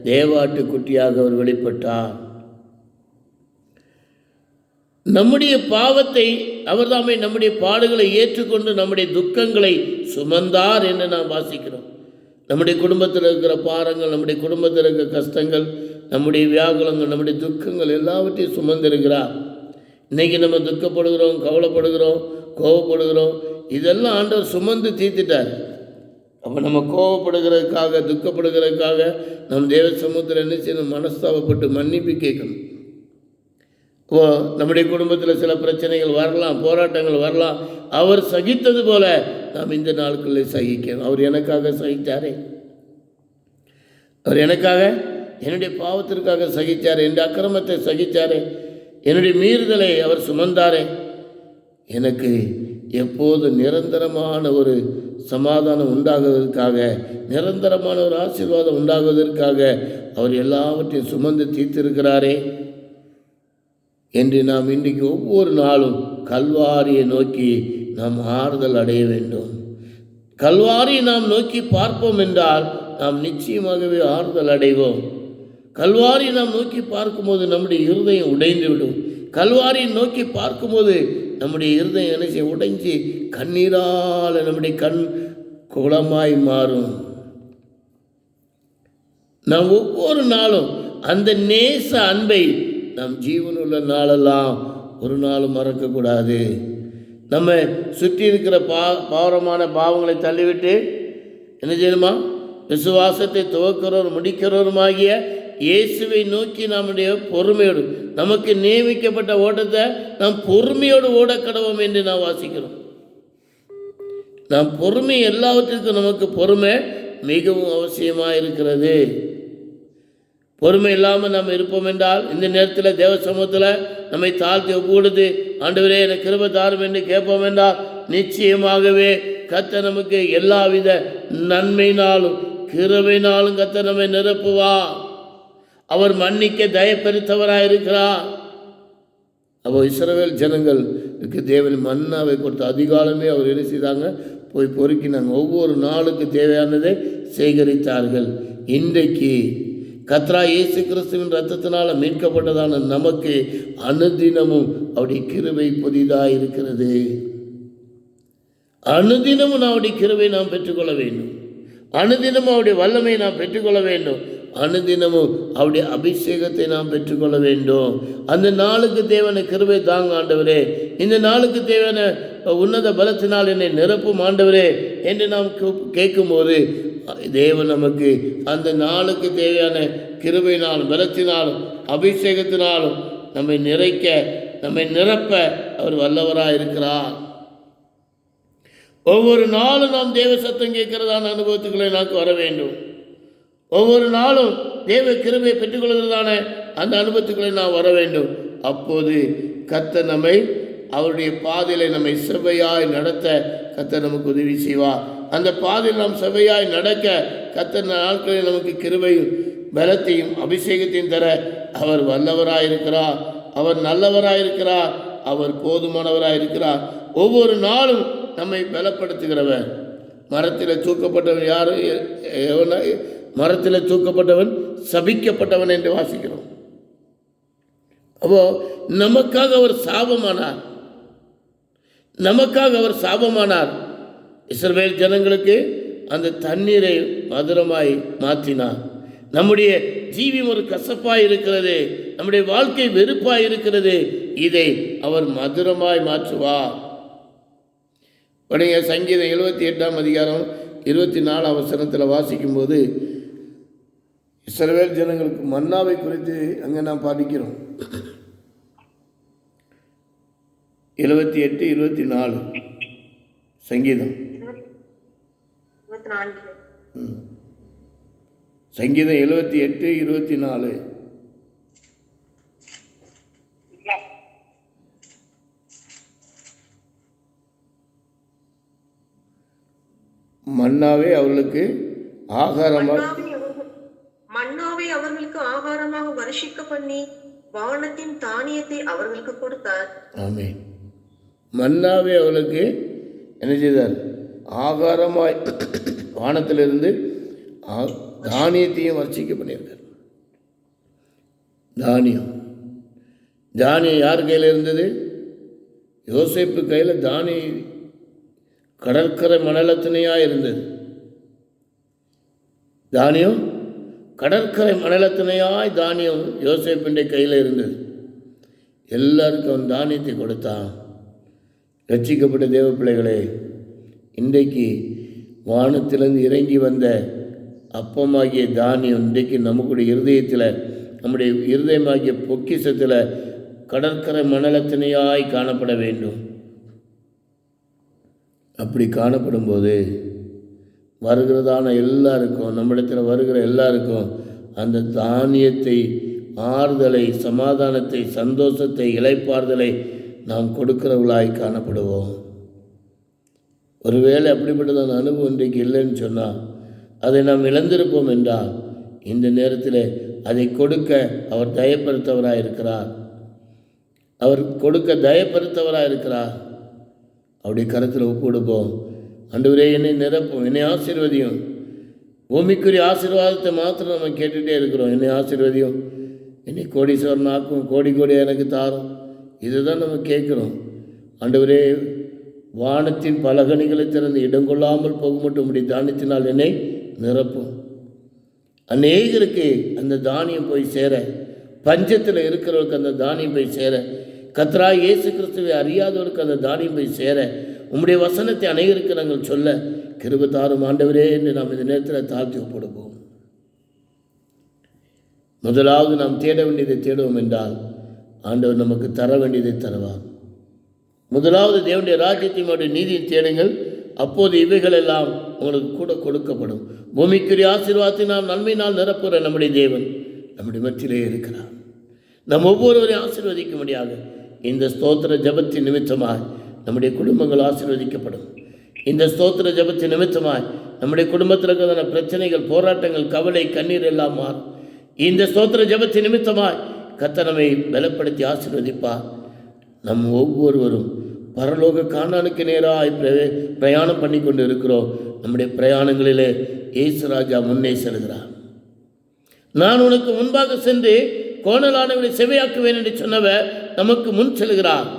தேவாட்டுக்குட்டியாக அவர் வெளிப்பட்டார். நம்முடைய பாவத்தை அவர்தாமே நம்முடைய பாடுகளை ஏற்றுக்கொண்டு நம்முடைய துக்கங்களை சுமந்தார் என்று நாம் வாசிக்கிறோம். நம்முடைய குடும்பத்தில் இருக்கிற பாரங்கள், நம்முடைய குடும்பத்தில் இருக்கிற கஷ்டங்கள், நம்முடைய வியாகுலங்கள், நம்முடைய துக்கங்கள் எல்லாவற்றையும் சுமந்திருக்கிறார். இன்றைக்கி நம்ம துக்கப்படுகிறோம், கவலைப்படுகிறோம், கோபப்படுகிறோம், இதெல்லாம் ஆண்டவர் சுமந்து தீர்த்துட்டார். அப்போ நம்ம கோபப்படுகிறதுக்காக, துக்கப்படுகிறதுக்காக நம் தேவ சமூகத்தில் என்ன செய்யணும், மனஸ்தாபப்பட்டு மன்னிப்பு கேட்கணும். நம்முடைய குடும்பத்தில் சில பிரச்சனைகள் வரலாம், போராட்டங்கள் வரலாம். அவர் சகித்தது போல நாம் இந்த நாட்களில் சகிக்கணும். அவர் எனக்காக சகித்தாரே, அவர் எனக்காக என்னுடைய பாவத்திற்காக சகித்தாரே, என்னுடைய அக்கிரமத்தை சகித்தாரே, என்னுடைய மீறுதலை அவர் சுமந்தாரே. எனக்கு எப்போது நிரந்தரமான ஒரு சமாதானம் உண்டாகுவதற்காக, நிரந்தரமான ஒரு ஆசீர்வாதம் உண்டாகுவதற்காக அவர் எல்லாவற்றையும் சுமந்து தீர்த்திருக்கிறாரே என்று நாம் இன்றைக்கு ஒவ்வொரு நாளும் கல்வாரியை நோக்கி நாம் ஆறுதல் அடைய வேண்டும். கல்வாரியை நாம் நோக்கி பார்ப்போம் என்றால் நாம் நிச்சயமாகவே ஆறுதல் அடைவோம். கல்வாரியை நாம் நோக்கி பார்க்கும்போது நம்முடைய இருதயம் உடைந்துவிடும். கல்வாரியை நோக்கி பார்க்கும்போது நம்முடைய இருதயம் என்ன செய்ய, உடைஞ்சி கண்ணீரால் நம்முடைய கண் குளமாய் மாறும். நாம் ஒவ்வொரு நாளும் அந்த நேச அன்பை நம் ஜீவனுள்ள நாளெல்லாம் ஒரு நாளும் மறக்கக்கூடாது. நம்ம சுற்றி இருக்கிற பாவரமான பாவங்களை தள்ளிவிட்டு என்ன செய்யணுமா? விசுவாசத்தை துவக்கிறோர் முடிக்கிறோருமாகிய இயேசுவை நோக்கி நம்முடைய பொறுமையோடு, நமக்கு நியமிக்கப்பட்ட ஓட்டத்தை நாம் பொறுமையோடு ஓடக்கடவோம் என்று நாம் வாசிக்கிறோம். நாம் பொறுமை, எல்லாவற்றிற்கும் நமக்கு பொறுமை மிகவும் அவசியமாக இருக்கிறது. பொறுமை இல்லாமல் நாம் இருப்போம் என்றால் இந்த நேரத்தில் தேவ சமூகத்தில் நம்மை தாழ்த்தி ஒப்புக்கொடுத்து ஆண்டவரே எனக்கு கிருபை தாரும் என்று கேட்போம் என்றால் நிச்சயமாகவே கர்த்தர் நமக்கு எல்லாவித நன்மையினாலும் கிருபையினாலும் கர்த்தர் நம்மை நிரப்புவா. அவர் மன்னிக்க தயப்பெருத்தவராக இருக்கிறார். அப்போ இஸ்ரவேல் ஜனங்களுக்கு தேவன் மன்னாவை கொடுத்த அதிகாலமே அவர் என்ன செய்தாங்க? போய் பொறுக்கினாங்க. ஒவ்வொரு நாளுக்கு தேவையானதை சேகரித்தார்கள். இன்றைக்கு கர்த்தரா இயேசு கிறிஸ்துவின் இரத்தத்தினால் மீட்கப்பட்டதான நமக்கு அனுதினமும் அவருடைய கிருபை புதிதாக இருக்கிறது. அனுதினமும் அவருடைய கிருபை நாம் பெற்றுக்கொள்ள வேண்டும். அனுதினமும் அவருடைய வல்லமை நாம் பெற்றுக்கொள்ள வேண்டும். அனுதினமும் அவருடைய அபிஷேகத்தை நாம் பெற்றுக்கொள்ள வேண்டும். அந்த நாளுக்கு தேவையான கிருபை தாங்க ஆண்டவரே, இந்த நாளுக்கு தேவையான உன்னத பலத்தினால் என்னை நிரப்பும் ஆண்டவரே என்று நாம் கேட்கும்போது தேவன் நமக்கு அந்த நாளுக்கு தேவையான கிருபையினாலும் பலத்தினாலும் அபிஷேகத்தினாலும் நம்மை நிறைக்க, நம்மை நிரப்ப அவர் வல்லவராக இருக்கிறார். ஒவ்வொரு நாளும் நாம் தேவ சத்தம் கேட்கிறதான அனுபவத்துக்களை நமக்கு வர வேண்டும். ஒவ்வொரு நாளும் தேவ கிருபையை பெற்றுக்கொள்கிறதான அந்த அனுபவத்துக்களை நாம் வர வேண்டும். அப்போது கர்த்தர் நம்மை அவருடைய பாதையிலே நம்மை செவ்வையாய் நடத்த கர்த்தர் நமக்கு உதவி செய்வார். அந்த பாதையில் நாம் செவ்வையாய் நடக்க கர்த்தர் நாட்களில் நமக்கு கிருபையும் பலத்தையும் அபிஷேகத்தையும் தர அவர் வல்லவராயிருக்கிறார். அவர் நல்லவராயிருக்கிறார். அவர் போதுமானவராயிருக்கிறார். ஒவ்வொரு நாளும் நம்மை பலப்படுத்துகிறவர். மரத்தில் தூக்கப்பட்டவன் யாரு? மரத்தில் தூக்கப்பட்டவன் சபிக்கப்பட்டவன் என்று வாசிக்கிறோம். அப்போ நமக்காக அவர் சாபமானார். நமக்காக அவர் சாபமானார். இஸ்ரவேல் ஜனங்களுக்கு அந்த தண்ணீரை மதுரமாய் மாற்றினார். நம்முடைய ஜீவியம் ஒரு கசப்பாய் இருக்கிறது, நம்முடைய வாழ்க்கை வெறுப்பாய் இருக்கிறது. இதை அவர் மதுரமாய் மாற்றுவார். உடைய சங்கீதம் 78 அதிகாரம் 24 வசனத்தில் வாசிக்கும்போது இஸ்ரவேல் ஜனங்களுக்கு மன்னாவை குறித்து அங்கே நாம் படிக்கிறோம். 78, 24 சங்கீதம். சங்கீதம் 78, 24. மன்னாவே அவர்களுக்கு ஆகாரமாக வருஷிக்க பண்ணி வானத்தின் தானியத்தை அவர்களுக்கு கொடுத்தார். ஆமென். மன்னாவே அவர்களுக்கு என்ன செய்தார்? ஆகாரமாய் வானத்திலிருந்து தானியத்தையும் வர்ஷிக்க பண்ணியிருக்கார். தானியம் யார் கையில் இருந்தது? யோசேப்பு கையில் தானியம் கடற்கரை மணலத்தினையாக இருந்தது. தானியம் கடற்கரை மணலத்தினையாய் தானியம் யோசேப்பின் கையில் இருந்தது. எல்லாருக்கும் அவன் தானியத்தை கொடுத்தான். ரட்சிக்கப்பட்ட தேவ பிள்ளைகளே, இன்றைக்கு வானத்திலிருந்து இறங்கி வந்த அப்பமாகிய தானியம் இன்றைக்கு நம்முடைய இருதயத்தில், நம்முடைய இருதயமாகிய பொக்கிஷத்தில் கடற்கரை மணலத்தினையாய் காணப்பட வேண்டும். அப்படி காணப்படும்போது வருகிறதான எல்லாருக்கும், நம்மிடத்தில் வருகிற எல்லாருக்கும் அந்த தானியத்தை, ஆறுதலை, சமாதானத்தை, சந்தோஷத்தை, இளைப்பாறுதலை நாம் கொடுக்கிறவர்களாய் காணப்படுவோம். ஒருவேளை அப்படிப்பட்டதான அனுபவம் இன்றைக்கு இல்லைன்னு சொன்னால், அதை நாம் இழந்திருப்போம் என்றால், இந்த நேரத்தில் அதை கொடுக்க அவர் தயப்படுத்தவராக இருக்கிறார். அவர் கொடுக்க தயப்படுத்தவராக இருக்கிறார். அவருடைய கருத்தில் ஒப்பு கொடுப்போம். ஆண்டவரே, என்னை நிரப்பும், என்னை ஆசீர்வதியும். பூமிக்குரிய ஆசீர்வாதத்தை மாத்திரம் நம்ம கேட்டுகிட்டே இருக்கிறோம். என்னை ஆசீர்வதியும், என்னை கோடீஸ்வரனாக்கும், கோடி கோடியாக எனக்கு தாரும். இதுதான் நம்ம கேட்குறோம். ஆண்டவரே, வானத்தின் பலகணிகளை திறந்து இடம் கொள்ளாமல் போக மட்டும் உம்முடைய தானியத்தினால் என்னை நிரப்பும். அநேகருக்கு அந்த தானியம் போய் சேர, பஞ்சத்தில் இருக்கிறவருக்கு அந்த தானியம் போய் சேர, கர்த்தராகிய இயேசு கிறிஸ்துவை அறியாதவருக்கு அந்த தானியம் போய் சேர, உம்முடைய வசனத்தை அநேகருக்கு நாங்கள் சொல்ல கிருபை தாரும் ஆண்டவரே என்று நாம் இந்த நேரத்தில் தாழ்த்தி ஒப்படுவோம். முதலாவது நாம் தேட வேண்டியதை தேடுவோம் என்றால் ஆண்டவர் நமக்கு தர வேண்டியதை தருவார். முதலாவது தேவனுடைய ராஜ்யத்தையும் நீதியை தேடுங்கள், அப்போது இவைகள் எல்லாம் உங்களுக்கு கூட கொடுக்கப்படும். பூமிக்குரிய ஆசீர்வாதத்தை நாம் நன்மையினால் நிரப்புகிற நம்முடைய தேவன் நம்முடைய மத்தியிலே இருக்கிறார். நம் ஒவ்வொருவரையும் ஆசீர்வதிக்கும்படியாக இந்த ஸ்தோத்திர ஜபத்தின் நிமித்தமாய் நம்முடைய குடும்பங்கள் ஆசீர்வதிக்கப்படும். இந்த ஸ்தோத்திர ஜபத்தின் நிமித்தமாய் நம்முடைய குடும்பத்தில் இருக்கிற பிரச்சனைகள், போராட்டங்கள், கவலை, கண்ணீர் எல்லாம் மாறும். இந்த ஸ்தோத்திர ஜபத்தின் நிமித்தமாய் கர்த்தர் நம்மை பலப்படுத்தி ஆசீர்வதிப்பார். நம் ஒவ்வொருவரும் பரலோக கானானுக்கு நேராக பிரயாணம் பண்ணி கொண்டு இருக்கிறோம். நம்முடைய பிரயாணங்களிலே இயேசு ராஜா முன்னே செல்கிறார். நான் உனக்கு முன்பாக சென்று கோணலானவர்களை செவையாக்குவேன் என்று சொன்னவர் நமக்கு முன் செல்கிறார்.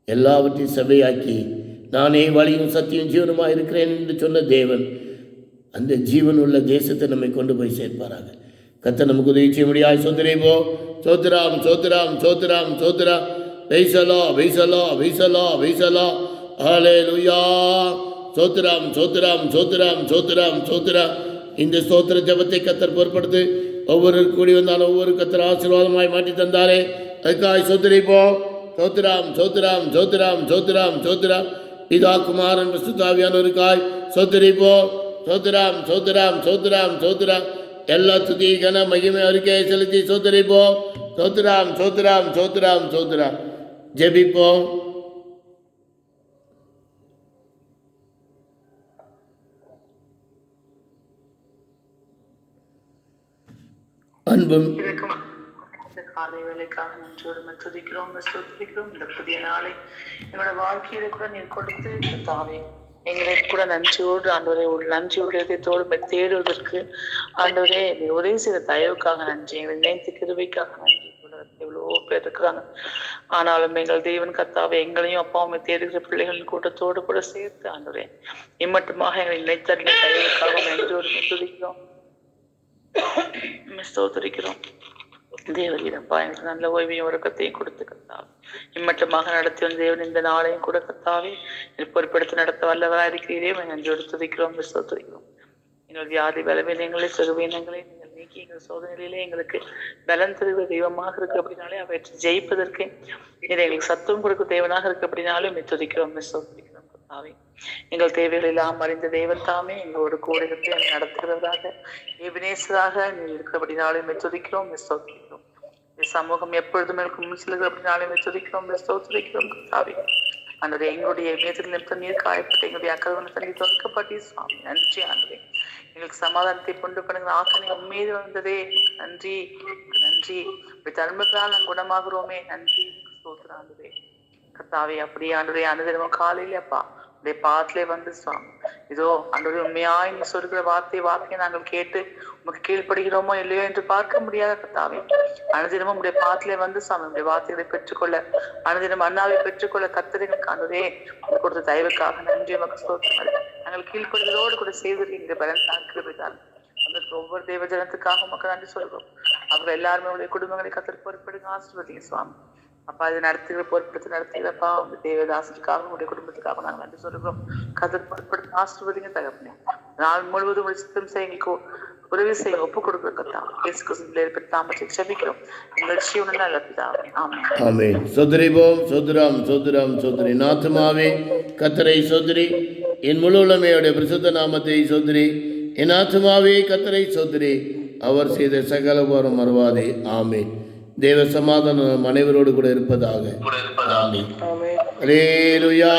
எல்லாவற்றையும் செவையாக்கி நானே வழியும் சத்தியம் ஜீவனுமாக இருக்கிறேன் என்று சொன்ன தேவன் அந்த ஜீவன் உள்ள தேசத்தை நம்மை கொண்டு போய் சேர்ப்பாராக. கர்த்தர் நமக்கு உதவி செய்ய முடியாது. சோதரிப்போ சோத்ராம் சோத்ராம் சோத்ராம் சோத்ரா வைசலா வைசலா வைசலா வைசலா ஹல்லேலூயா. சோத்ராம் சோத்ராம் சோத்ராம் சோத்ராம் சோத்ரா. இந்த ஸ்தோத்திர ஜபத்தை கர்த்தர் பொறுப்படுத்து. ஒவ்வொரு கூடி வந்தாலும் ஒவ்வொரு கர்த்தர் ஆசீர்வாதமாய் மாற்றி தந்தாரே, அதுக்காக சோதரிப்போ சோத்ராம் சோத்ராம் சோத்ராம் சோத்ராம் சோத்ரா. பிதா குமாரன் பரிசுத்த ஆவியானவருக்காய் சோதரிப்போ சோத்ராம் சோத்ராம் சோத்ராம் சோத்ரா. எல்லா துதி கன மகிமை அவருக்கே செலுத்தி சோதரிப்போ சோத்ராம் சோத்ராம் சோத்ராம் சோத்ரா. ஜெபிப்போம். அன்பும் காலை வேலைக்காக நன்றியோடு துதிக்கிறோம், ஸ்தோத்திரிக்கிறோம். இந்த புதிய நாளை என்னோட வாழ்க்கையில கூட நீர் கொடுத்து தாவே எங்களை கூட நன்றியோடு ஆண்டவரே, ஒரு நன்றியோடு இதயத்தோடு தேடுவதற்கு ஆண்டவரே நீ உதவி செய்த தயவுக்காக நன்றி. எங்களை நினைத்து கிருபைக்காக நன்றி. எவ்வளவோ பேர் இருக்கிறாங்க, ஆனாலும் எங்கள் தேவன் கர்த்தாவே எங்களையும் அப்பாவுமே தேடுகிற பிள்ளைகளின் கூட்டத்தோடு கூட சேர்த்து ஆண்டவரே இம்மட்டுமாக எங்களை நினைத்தறிந்த தயவுக்காக நன்றியோடு துதிக்கிறோம், ஸ்தோத்திரிக்கிறோம். தேவரீரப்பா எனக்கு நல்ல ஓய்வையும் உறக்கத்தையும் கொடுத்து கர்த்தாவே இம்மட்டமாக நடத்தி வந்த தேவன் இந்த நாளையும் கூட கர்த்தாவே பொறுப்படுத்தி நடத்த வல்லவராக இருக்கிறீரே நன்றோடு துதிக்கிறோம், ஸ்தோத்திரிக்கிறோம். எங்கள் வியாதி பலவீனங்களை சுகவீனங்களை நீங்கள் நீக்கி எங்கள் சோதனையிலே எங்களுக்கு பலன் தருகிற தெய்வமாக இருக்கு அப்படின்னாலே அவற்றை ஜெயிப்பதற்கு இதை எங்களுக்கு சத்துவம் கொடுக்க தேவனாக இருக்கு அப்படின்னாலும் துதிக்கிறோம், ஸ்தோத்திரிக்கிறோம். கர்த்தாவே எங்கள் தேவைகள் எல்லாம் அறிந்த தேவன் தாமே எங்களோடு கூட இருந்து என்னை நடத்துகிறவராக எபினேசராக நீ இருக்கிறபடினாலும் துதிக்கிறோம், ஸ்தோத்திரிக்கிறோம். சமூகம் எப்பொழுதுமே முன் செல்கிற அப்படின்னாலும் துதிக்கிறோம், ஸ்தோத்திரிக்கிறோம். கர்த்தாவே ஆண்டவரே எங்களுடைய மேதில் நிமித்தம் நீர் காயப்பட்டு எங்களுடைய அக்கறை தண்ணி தொடக்கப்பட்டு சுவாமி நன்றி ஆண்டவரே. எங்களுக்கு சமாதானத்தை கொண்டு பண்ணுகிற ஆக்கணி உண்மையில் வந்ததே நன்றி நன்றி. தர்மத்தால் நாங்கள் குணமாகிறோமே நன்றி ஸ்தோத்திரம் ஆண்டவரே. கர்த்தாவே அப்படியே ஆண்டவரே அனுதினமும் காலையில அப்பா உடைய பாத்திலே வந்து சுவாமி இதோ ஆண்டவரே உண்மையாய் நீ சொல்கிற வார்த்தையை நாங்கள் கேட்டு உமக்கு கீழ்ப்படுகிறோமோ இல்லையோ என்று பார்க்க முடியாத கர்த்தாவே அனுதினமும் உடைய பாத்திலே வந்து சுவாமி உடைய வார்த்தைகளை பெற்றுக்கொள்ள அனுதினம் அண்ணாவை பெற்றுக்கொள்ள கர்த்தரைகளுக்கு ஆண்டவரே கொடுத்த தயவுக்காக நன்றி உமக்கு ஸ்தோத்திரம். நாங்கள் கீழ்ப்படுகிறதோடு கூட செய்திருக்கின்ற பலன் தாக்குகிறார் அதற்கு ஒவ்வொரு தேவ ஜனத்துக்காக உமக்கு நன்றி சொல்கிறோம். அவர்கள் எல்லாருமே உடைய குடும்பங்களை கர்த்தர் பொறுப்படுங்க, ஆசீர்வதிங்க சுவாமி. அப்பா இதை நடத்துகிற பொறுப்படுத்தி நடத்துகிறப்பா உங்க தேவதாசனுக்காக உங்களுடைய குடும்பத்துக்காக நாங்கள் நன்றி சொல்கிறோம். கதர் பொறுப்படுத்தி ஆசீர்வதிங்க தகப்பனே. நாள் முழுவதும் உங்களுடைய சித்தம் செய்ய எங்களுக்கு உதவி செய்ய ஒப்புக் கொடுக்குற கர்த்தா இயேசு கிறிஸ்துவின் ஏற்பட்ட நாமத்தை ஜெபிக்கிறோம் எங்கள் ஜீவனில் நல்ல பிதாவே, ஆமென். ஆமென். சோதரிப்போம் சோதராம் சோதராம் சோதரி. நாத்துமாவே கர்த்தரை சோதரி, என் முழு உலமையுடைய பரிசுத்த நாமத்தை சோதரி. என் ஆத்துமாவே கர்த்தரை சோதரி, அவர் செய்த சகல உபகாரம் மறவாதே. ஆமென். தேவ சமாதானம் அனைவரோடு கூட இருப்பதாக. ஆமென். அல்லேலூயா.